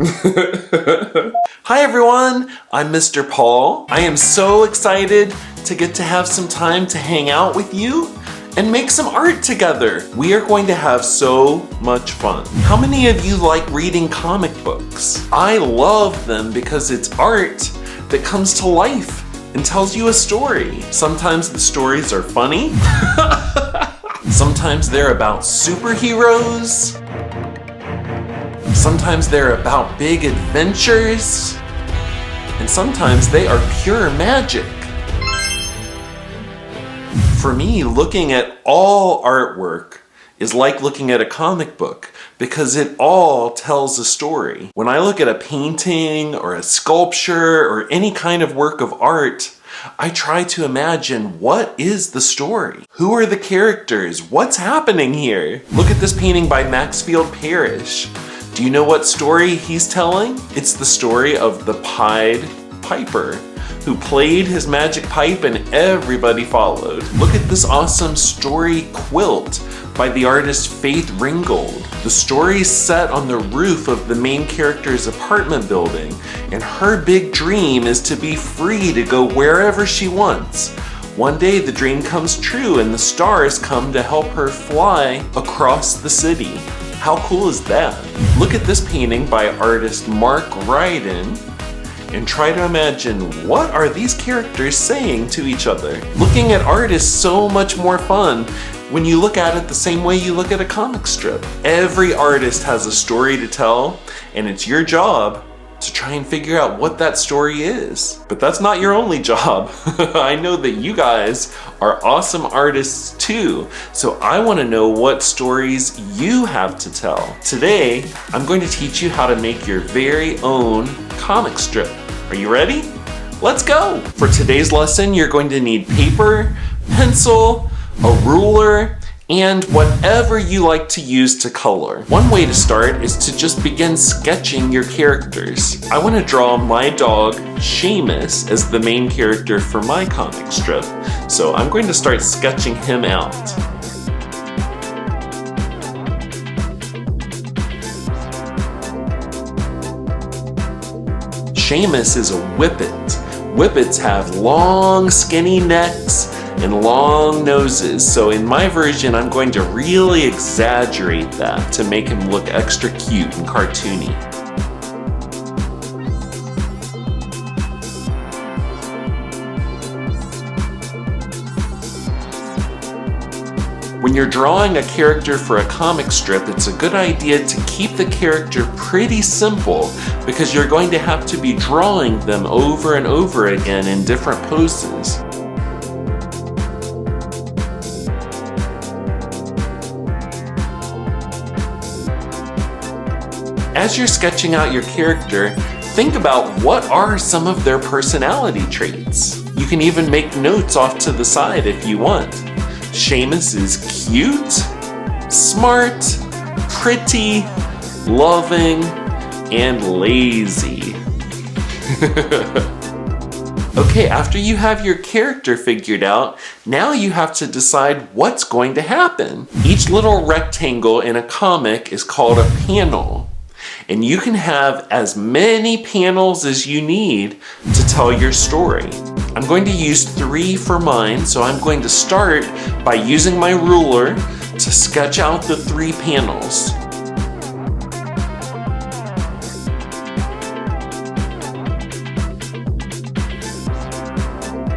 Hi everyone, I'm Mr. Paul. I am so excited to get to have some time to hang out with you and make some art together. We are going to have so much fun. How many of you like reading comic books? I love them because it's art that comes to life and tells you a story. Sometimes the stories are funny. Sometimes they're about superheroes. Sometimes they're about big adventures. And sometimes they are pure magic. For me, looking at all artwork is like looking at a comic book because it all tells a story. When I look at a painting or a sculpture or any kind of work of art, I try to imagine what is the story? Who are the characters? What's happening here? Look at this painting by Maxfield Parrish. Do you know what story he's telling? It's the story of the Pied Piper, who played his magic pipe and everybody followed. Look at this awesome story quilt by the artist Faith Ringgold. The story is set on the roof of the main character's apartment building, and her big dream is to be free to go wherever she wants. One day the dream comes true and the stars come to help her fly across the city. How cool is that? Look at this painting by artist Mark Ryden and try to imagine what are these characters saying to each other. Looking at art is so much more fun when you look at it the same way you look at a comic strip. Every artist has a story to tell, and it's your job to try and figure out what that story is. But that's not your only job. I know that you guys are awesome artists too, so I want to know what stories you have to tell. Today, I'm going to teach you how to make your very own comic strip. Are you ready? Let's go! For today's lesson, you're going to need paper, pencil, a ruler, and whatever you like to use to color. One way to start is to just begin sketching your characters. I want to draw my dog, Seamus, as the main character for my comic strip, so I'm going to start sketching him out. Seamus is a whippet. Whippets have long, skinny necks and long noses, so in my version I'm going to really exaggerate that to make him look extra cute and cartoony. When you're drawing a character for a comic strip, it's a good idea to keep the character pretty simple because you're going to have to be drawing them over and over again in different poses. As you're sketching out your character, think about what are some of their personality traits. You can even make notes off to the side if you want. Seamus is cute, smart, pretty, loving, and lazy. Okay, after you have your character figured out, now you have to decide what's going to happen. Each little rectangle in a comic is called a panel. And you can have as many panels as you need to tell your story. I'm going to use 3 for mine, so I'm going to start by using my ruler to sketch out the 3 panels.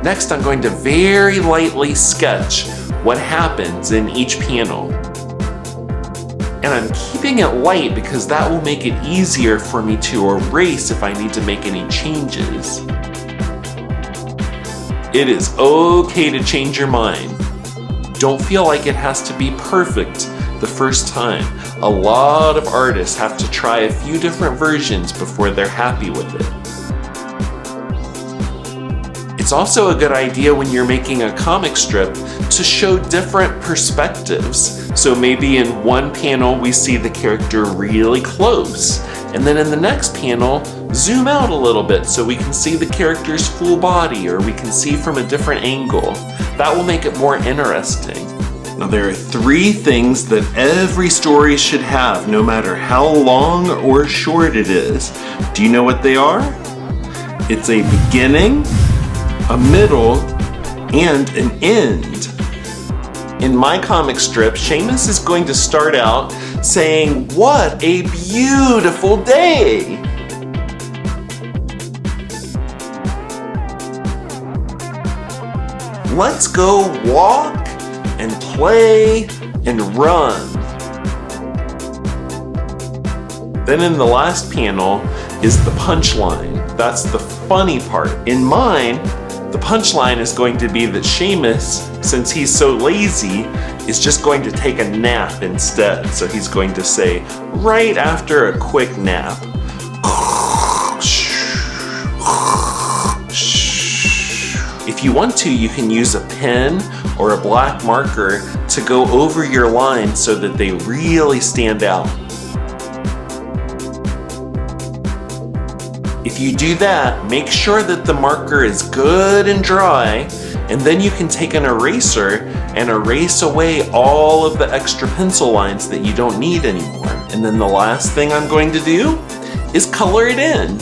Next, I'm going to very lightly sketch what happens in each panel. And I'm keeping it light because that will make it easier for me to erase if I need to make any changes. It is okay to change your mind. Don't feel like it has to be perfect the first time. A lot of artists have to try a few different versions before they're happy with it. It's also a good idea when you're making a comic strip to show different perspectives. So maybe in one panel we see the character really close, and then in the next panel zoom out a little bit so we can see the character's full body, or we can see from a different angle. That will make it more interesting. Now there are 3 things that every story should have, no matter how long or short it is. Do you know what they are? It's a beginning, a middle, and an end. In my comic strip, Seamus is going to start out saying, "What a beautiful day!" Let's go walk and play and run. Then in the last panel is the punchline. That's the funny part. In mine, the punchline is going to be that Seamus, since he's so lazy, is just going to take a nap instead. So he's going to say, right after a quick nap, if you want to, you can use a pen or a black marker to go over your lines so that they really stand out. If you do that, make sure that the marker is good and dry, and then you can take an eraser and erase away all of the extra pencil lines that you don't need anymore. And then the last thing I'm going to do is color it in.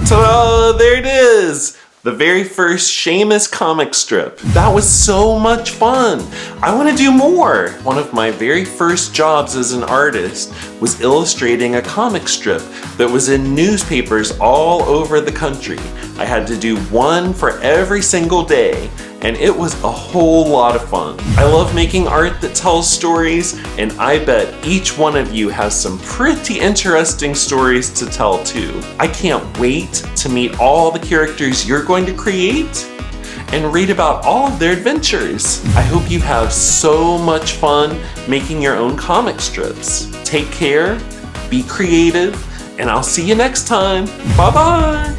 Ta-da! There it is! The very first Seamus comic strip. That was so much fun! I want to do more! One of my very first jobs as an artist was illustrating a comic strip that was in newspapers all over the country. I had to do one for every single day, and it was a whole lot of fun. I love making art that tells stories, and I bet each one of you has some pretty interesting stories to tell too. I can't wait to meet all the characters you're going to create and read about all of their adventures. I hope you have so much fun making your own comic strips. Take care, be creative, and I'll see you next time. Bye-bye!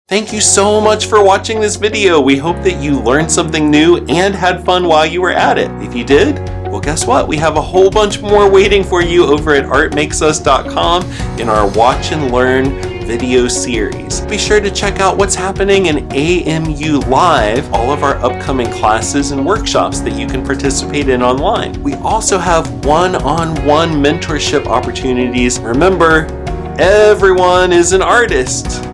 Thank you so much for watching this video. We hope that you learned something new and had fun while you were at it. If you did, well, guess what? We have a whole bunch more waiting for you over at artmakesus.com in our Watch and Learn video series. Be sure to check out what's happening in AMU Live, all of our upcoming classes and workshops that you can participate in online. We also have one-on-one mentorship opportunities. Remember, everyone is an artist.